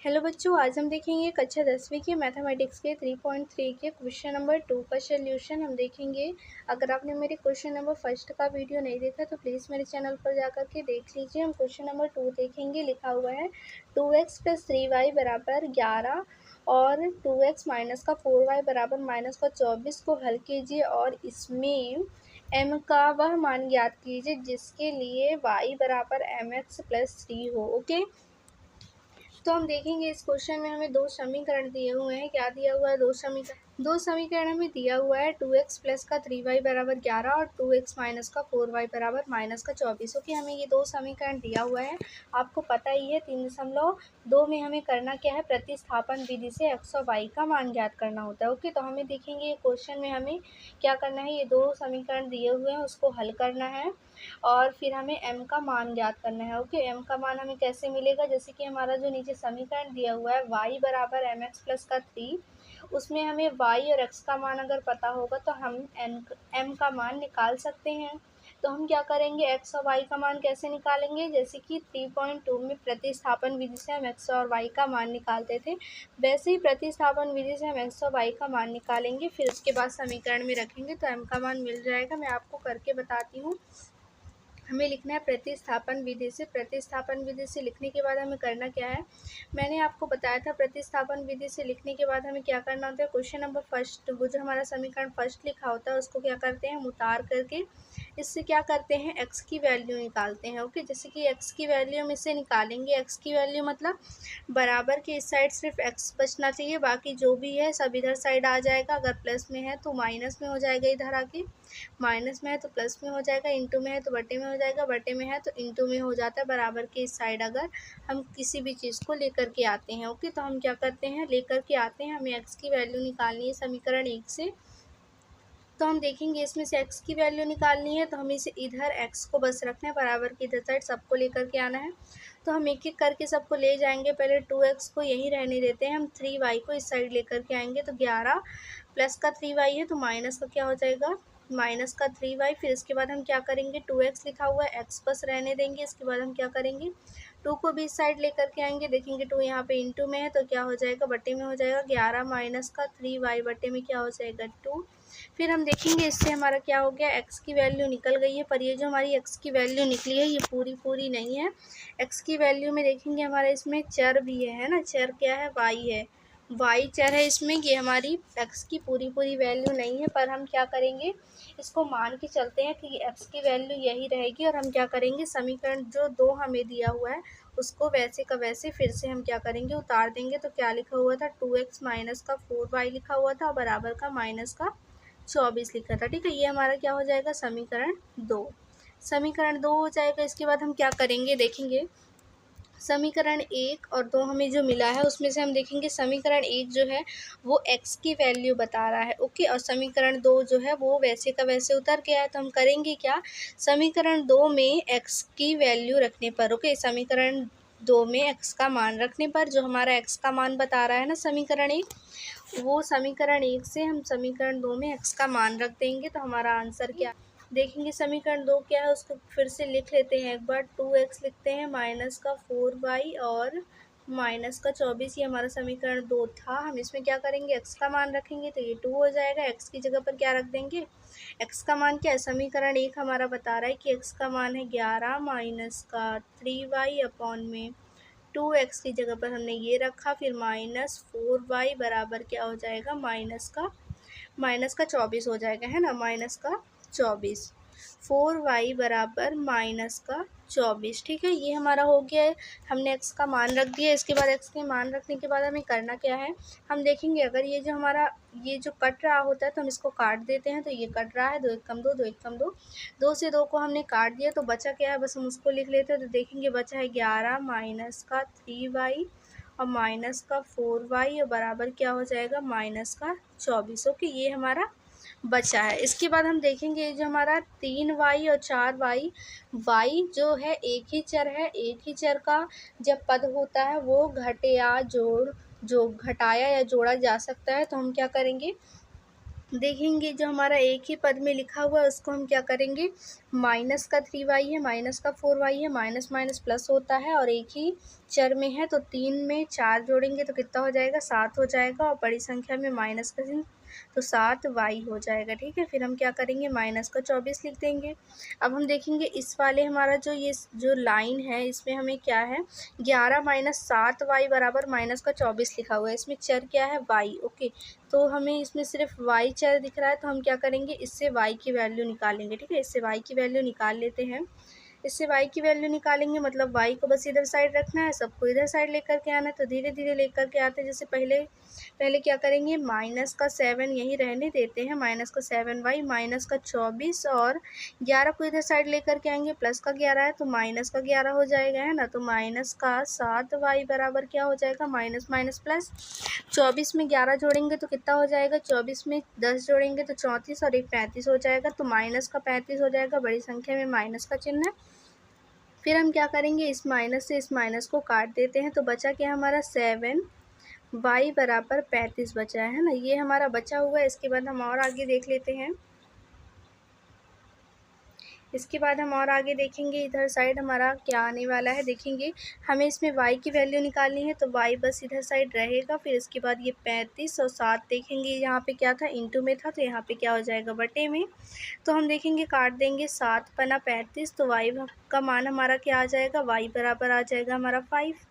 Hello बच्चों, आज हम देखेंगे कक्षा 10वीं के मैथमेटिक्स के 3.3 के क्वेश्चन नंबर 2 का सोल्यूशन हम देखेंगे। अगर आपने मेरे क्वेश्चन नंबर फर्स्ट का वीडियो नहीं देखा तो प्लीज़ मेरे चैनल पर जाकर के देख लीजिए। हम क्वेश्चन नंबर 2 देखेंगे। लिखा हुआ है 2x + 3y बराबर 11 और 2x माइनस का 4y बराबर माइनस का 24 को हल कीजिए और इसमें m का वह मान ज्ञात कीजिए जिसके लिए y बराबर mx + 3 हो। ओके, तो हम देखेंगे इस क्वेश्चन में हमें दो समीकरण दिए हुए हैं। क्या दिया हुआ है? दो समीकरण हमें दिया हुआ है 2x प्लस का 3y बराबर 11 और 2x माइनस का 4y बराबर माइनस का 24। ओके, हमें ये दो समीकरण दिया हुआ है। आपको पता ही है 3.2 में हमें करना क्या है, प्रतिस्थापन विधि से x और y का मान ज्ञात करना होता है। ओके, तो हमें देखेंगे ये क्वेश्चन में हमें क्या करना है, ये दो समीकरण दिए हुए हैं उसको हल करना है और फिर हमें m का मान ज्ञात करना है। ओके, m का मान हमें कैसे मिलेगा, जैसे कि हमारा जो नीचे समीकरण दिया हुआ है y बराबर mx प्लस का 3, उसमें हमें y और x का मान अगर पता होगा तो हम m का मान निकाल सकते हैं। तो हम क्या करेंगे, x और y का मान कैसे निकालेंगे, जैसे कि 3.2 में प्रतिस्थापन विधि से हम x और y का मान निकालते थे, वैसे ही प्रतिस्थापन विधि से हम x और y का मान निकालेंगे। फिर उसके बाद समीकरण में रखेंगे तो m का मान मिल जाएगा। मैं आपको करके बताती हूँ। हमें लिखना है प्रतिस्थापन विधि से। प्रतिस्थापन विधि से लिखने के बाद हमें करना क्या है, मैंने आपको बताया था प्रतिस्थापन विधि से लिखने के बाद हमें क्या करना होता है। क्वेश्चन नंबर फर्स्ट, वो जो हमारा समीकरण फर्स्ट लिखा होता है उसको क्या करते हैं, हम उतार करके इससे क्या करते हैं, x की वैल्यू निकालते हैं। ओके, जैसे कि x की वैल्यू हम इससे निकालेंगे, x की वैल्यू मतलब बराबर के इस साइड सिर्फ x बचना चाहिए, बाकी जो भी है सब इधर साइड आ जाएगा। अगर प्लस में है तो माइनस में हो जाएगा, इधर आके माइनस में है तो प्लस में हो जाएगा, इंटू में है तो बटे में हो जाएगा, बटे में है तो इंटू में हो जाता है। बराबर के इस साइड अगर हम किसी भी चीज़ को लेकर के आते हैं, ओके, तो हम क्या करते हैं, लेकर के आते हैं, हमें x की वैल्यू निकालनी है समीकरण 1 से। तो हम देखेंगे इसमें से x की वैल्यू निकालनी है तो हमें इसे इधर x को बस रखना है, बराबर की इधर साइड सबको लेकर के आना है। तो हम एक एक करके सबको ले जाएंगे। पहले 2x को यहीं रहने देते हैं, हम 3y को इस साइड लेकर के आएंगे। तो 11 प्लस का 3y है तो माइनस का क्या हो जाएगा, माइनस का 3y। फिर इसके बाद हम क्या करेंगे, 2x लिखा हुआ है, x बस रहने देंगे। इसके बाद हम क्या करेंगे, 2 को भी इस साइड लेकर के आएंगे। देखेंगे 2 यहाँ पे इंटू में है तो क्या हो जाएगा, बटे में हो जाएगा। 11 माइनस का 3y बटे में क्या हो जाएगा, 2। फिर हम देखेंगे इससे हमारा क्या हो गया, x की वैल्यू निकल गई है। पर ये जो हमारी x की वैल्यू निकली है ये पूरी नहीं है। x की वैल्यू में देखेंगे हमारा इसमें चर भी है ना, चर क्या है, y है, y चर है इसमें। ये हमारी x की पूरी वैल्यू नहीं है, पर हम क्या करेंगे, इसको मान के चलते हैं कि x की वैल्यू यही रहेगी। और हम क्या करेंगे, समीकरण जो 2 हमें दिया हुआ है उसको वैसे का वैसे फिर से हम क्या करेंगे, उतार देंगे। तो क्या लिखा हुआ था, 2x माइनस का 4y लिखा हुआ था और बराबर का माइनस का 24 लिखा था। ठीक है, ये हमारा क्या हो जाएगा, समीकरण 2। समीकरण 2 हो जाएगा। इसके बाद हम क्या करेंगे, देखेंगे समीकरण 1 और 2 हमें जो मिला है उसमें से हम देखेंगे समीकरण 1 जो है वो x की वैल्यू बता रहा है। ओके, और समीकरण 2 जो है वो वैसे का वैसे उतर गया है। तो हम करेंगे क्या, समीकरण 2 में x की वैल्यू रखने पर, ओके, समीकरण 2 में x का मान रखने पर जो हमारा x का मान बता रहा है ना समीकरण 1, वो समीकरण 1 से हम समीकरण 2 में x का मान रख देंगे। तो हमारा आंसर क्या देखेंगे, समीकरण 2 क्या है उसको फिर से लिख लेते हैं एक बार। 2x लिखते हैं माइनस का 4y और माइनस का 24, ये हमारा समीकरण 2 था। हम इसमें क्या करेंगे, x का मान रखेंगे तो ये 2 हो जाएगा। x की जगह पर क्या रख देंगे, x का मान क्या है, समीकरण 1 हमारा बता रहा है कि x का मान है 11 माइनस का 3y अपॉन में 2x की जगह पर हमने ये रखा, फिर माइनस 4y बराबर क्या हो जाएगा, माइनस का 24 हो जाएगा, है ना, माइनस का 24। 4y बराबर माइनस का 24। ठीक है, ये हमारा हो गया है, हमने x का मान रख दिया। इसके बाद x के मान रखने के बाद हमें करना क्या है, हम देखेंगे अगर ये जो हमारा ये जो कट रहा होता है तो हम इसको काट देते हैं। तो ये कट रहा है, 2 एक कम 2, 2 एक कम 2, 2 से 2 को हमने काट दिया तो बचा क्या है, बस हम उसको लिख लेते हैं। तो देखेंगे बचा है 11 माइनस का 3y और माइनस का 4y और बराबर क्या हो जाएगा, माइनस का 24। ओके, ये हमारा बचा है। इसके बाद हम देखेंगे जो हमारा 3y और 4y, y जो है एक ही चर है, एक ही चर का जब पद होता है वो घटे या जो घटाया या जोड़ा जा सकता है। तो हम क्या करेंगे, देखेंगे जो हमारा एक ही पद में लिखा हुआ है उसको हम क्या करेंगे, माइनस का 3y है, माइनस का 4y है, माइनस माइनस प्लस होता है और एक ही चर में है तो 3 में 4 जोड़ेंगे तो कितना हो जाएगा, 7 हो जाएगा, और बड़ी संख्या में माइनस का चिन्ह तो 7y हो जाएगा। ठीक है, फिर हम क्या करेंगे, माइनस का 24 लिख देंगे। अब हम देखेंगे इस वाले हमारा ये जो लाइन है इसमें हमें क्या है, 11 माइनस 7y बराबर माइनस का 24 लिखा हुआ है। इसमें चर क्या है, y। ओके, तो हमें इसमें सिर्फ y चर दिख रहा है, तो हम क्या करेंगे, इससे y की वैल्यू निकालेंगे। ठीक है, इससे y की वैल्यू निकाल लेते हैं। इससे y की वैल्यू निकालेंगे, मतलब y को बस इधर साइड रखना है, सबको इधर साइड लेकर के आना है। तो धीरे धीरे लेकर के आते हैं। जैसे पहले क्या करेंगे, माइनस का 7 यहीं रहने देते हैं, माइनस का 7y माइनस का 24, और 11 को इधर साइड लेकर के आएंगे, प्लस का 11 है तो माइनस का 11 हो जाएगा, है ना। तो माइनस का 7y बराबर क्या हो जाएगा, माइनस माइनस प्लस। 24 में 11 जोड़ेंगे तो कितना हो जाएगा, 24 में 10 जोड़ेंगे तो 34, और एक 35 हो जाएगा, तो माइनस का 35 हो जाएगा। बड़ी संख्या में माइनस का चिन्ह है। फिर हम क्या करेंगे, इस माइनस से इस माइनस को काट देते हैं, तो बचा क्या हमारा, 7y बराबर 35 बचा है ना। ये हमारा बचा हुआ है। इसके बाद हम और आगे देख लेते हैं। इसके बाद हम और आगे देखेंगे, इधर साइड हमारा क्या आने वाला है देखेंगे। हमें इसमें y की वैल्यू निकालनी है, तो y बस इधर साइड रहेगा। फिर इसके बाद ये 35 और 7 देखेंगे, यहाँ पे क्या था, इंटू में था, तो यहाँ पे क्या हो जाएगा, बटे में। तो हम देखेंगे, काट देंगे, 7 पना 35, तो y का मान हमारा क्या आ जाएगा, y बराबर आ जाएगा हमारा 5।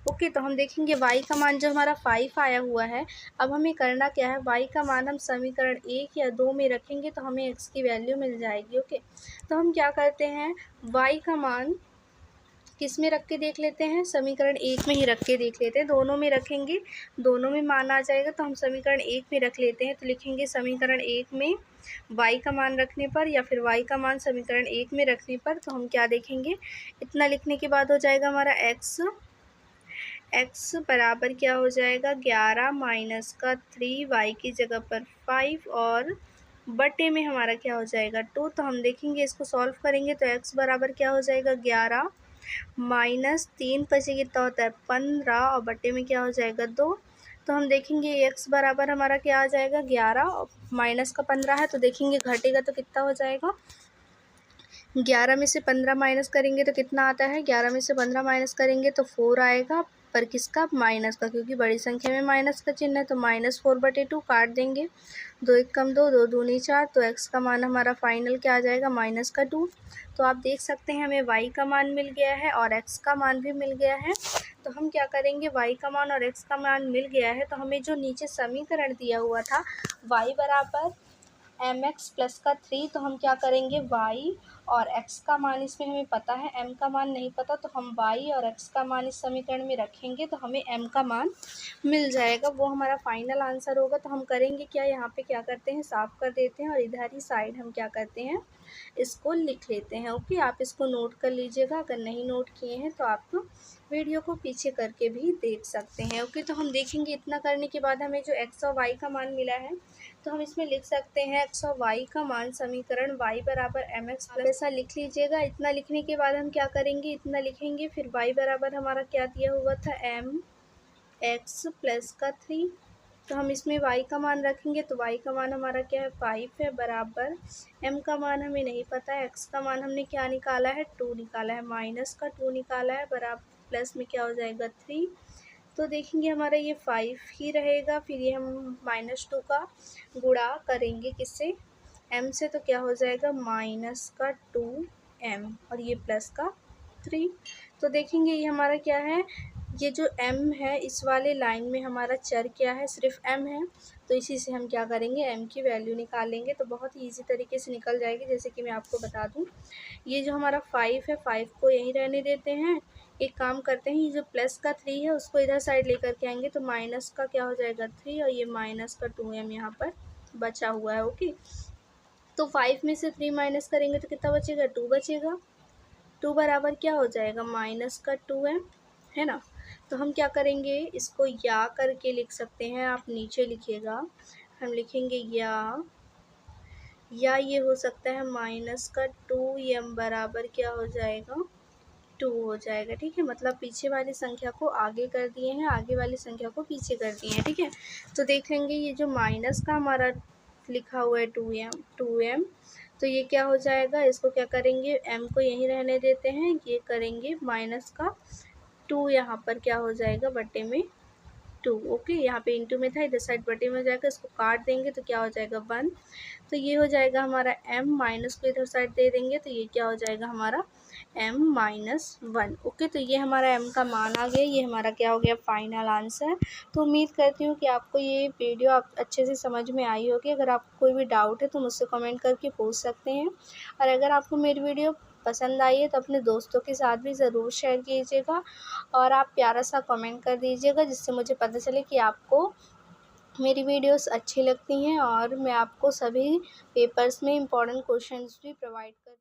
ओके, तो हम देखेंगे y का मान जो हमारा 5 आया हुआ है। अब हमें करना क्या है, y का मान हम समीकरण 1 या 2 में रखेंगे तो हमें x की वैल्यू मिल जाएगी। ओके, तो हम क्या करते हैं, y का मान किस में रख के देख लेते हैं, समीकरण 1 में ही रख के देख लेते हैं। दोनों में रखेंगे, दोनों में मान आ जाएगा, तो हम समीकरण 1 में रख लेते हैं। तो लिखेंगे समीकरण 1 में y का मान रखने पर, या फिर y का मान समीकरण 1 में रखने पर, तो हम क्या देखेंगे, इतना लिखने के बाद हो जाएगा हमारा x बराबर क्या हो जाएगा, 11 माइनस का 3y की जगह पर 5, और बटे में हमारा क्या हो जाएगा, 2। तो हम देखेंगे, इसको सॉल्व करेंगे तो x बराबर क्या हो जाएगा, 11 माइनस 3 पचे कितना होता है, 15, और बटे में क्या हो जाएगा, 2। तो हम देखेंगे x बराबर हमारा क्या आ जाएगा, 11 माइनस का 15 है, तो देखेंगे घटेगा तो कितना हो जाएगा, 11 में से 15 माइनस करेंगे तो कितना आता है, 11 में से 15 माइनस करेंगे तो 4 आएगा, पर किसका, माइनस का, क्योंकि बड़ी संख्या में माइनस का चिन्ह है। तो -4/2 काट देंगे, 2 1 कम 2, 2 दूनी 4, तो x का मान हमारा फाइनल क्या आ जाएगा, -2। तो आप देख सकते हैं हमें y का मान मिल गया है और x का मान भी मिल गया है। तो हम क्या करेंगे, y का मान और x का मान मिल गया है, तो हमें जो नीचे समीकरण दिया हुआ था, y बराबर mx प्लस का 3, तो हम क्या करेंगे, y और x का मान इसमें हमें पता है, m का मान नहीं पता, तो हम y और x का मान इस समीकरण में रखेंगे तो हमें m का मान मिल जाएगा। वो हमारा फाइनल आंसर होगा। तो हम करेंगे क्या, यहाँ पे क्या करते हैं, साफ कर देते हैं, और इधर ही साइड हम क्या करते हैं, इसको लिख लेते हैं। ओके, आप इसको नोट कर लीजिएगा, अगर नहीं नोट किए हैं तो आप वीडियो को पीछे करके भी देख सकते हैं। ओके, तो हम देखेंगे, इतना करने के बाद हमें जो x और y का मान मिला है, तो हम इसमें लिख सकते हैं x और y का मान समीकरण y बराबर mx प्लस, ऐसा लिख लीजिएगा। इतना लिखने के बाद हम क्या करेंगे, इतना लिखेंगे, फिर y बराबर हमारा क्या दिया हुआ था, mx प्लस का 3, तो हम इसमें y का मान रखेंगे, तो y का मान हमारा क्या है, 5 है, बराबर m का मान हमें नहीं पता है, x का मान हमने क्या निकाला है, 2 निकाला है, माइनस का 2 निकाला है, बराबर प्लस में क्या हो जाएगा, 3। तो देखेंगे हमारा ये 5 ही रहेगा। फिर ये हम -2 का गुणा करेंगे किससे, m से, तो क्या हो जाएगा, माइनस का 2m, और ये प्लस का 3। तो देखेंगे ये हमारा क्या है, ये जो m है इस वाले लाइन में हमारा चर क्या है, सिर्फ m है। तो इसी से हम क्या करेंगे, m की वैल्यू निकालेंगे, तो बहुत ही ईजी तरीके से निकल जाएगी। जैसे कि मैं आपको बता दूं, ये जो हमारा 5 है, 5 को यहीं रहने देते हैं। एक काम करते हैं, ये जो प्लस का 3 है उसको इधर साइड लेकर के आएंगे, तो माइनस का क्या हो जाएगा, 3, और ये माइनस का 2m यहाँ पर बचा हुआ है। ओके, तो 5 में से 3 माइनस करेंगे तो कितना बचेगा, 2 बचेगा। 2 बराबर क्या हो जाएगा, माइनस का 2m, है ना। तो हम क्या करेंगे, इसको या करके लिख सकते हैं, आप नीचे लिखिएगा। हम लिखेंगे या ये हो सकता है माइनस का 2m बराबर क्या हो जाएगा, 2 हो जाएगा। ठीक है, मतलब पीछे वाली संख्या को आगे कर दिए हैं, आगे वाली संख्या को पीछे कर दिए हैं। ठीक है, तो देख लेंगे, ये जो माइनस का हमारा लिखा हुआ है 2m, तो ये क्या हो जाएगा, इसको क्या करेंगे, m को यहीं रहने देते हैं, ये करेंगे माइनस का 2 यहाँ पर क्या हो जाएगा बटे में 2। ओके, यहाँ पे इंटू में था, इधर साइड बटे में हो जाएगा, इसको काट देंगे तो क्या हो जाएगा 1। तो ये हो जाएगा हमारा m, माइनस को इधर साइड दे देंगे तो ये क्या हो जाएगा हमारा m-1। ओके, तो ये हमारा m का मान आ गया, ये हमारा क्या हो गया फाइनल आंसर। तो उम्मीद करती हूँ कि आपको ये वीडियो आप अच्छे से समझ में आई होगी। अगर आपको कोई भी डाउट है तो मुझसे कमेंट करके पूछ सकते हैं, और अगर आपको मेरी वीडियो पसंद आई है तो अपने दोस्तों के साथ भी ज़रूर शेयर कीजिएगा, और आप प्यारा सा कमेंट कर दीजिएगा जिससे मुझे पता चले कि आपको मेरी वीडियोस अच्छी लगती हैं, और मैं आपको सभी पेपर्स में इम्पोर्टेंट क्वेश्चंस भी प्रोवाइड कर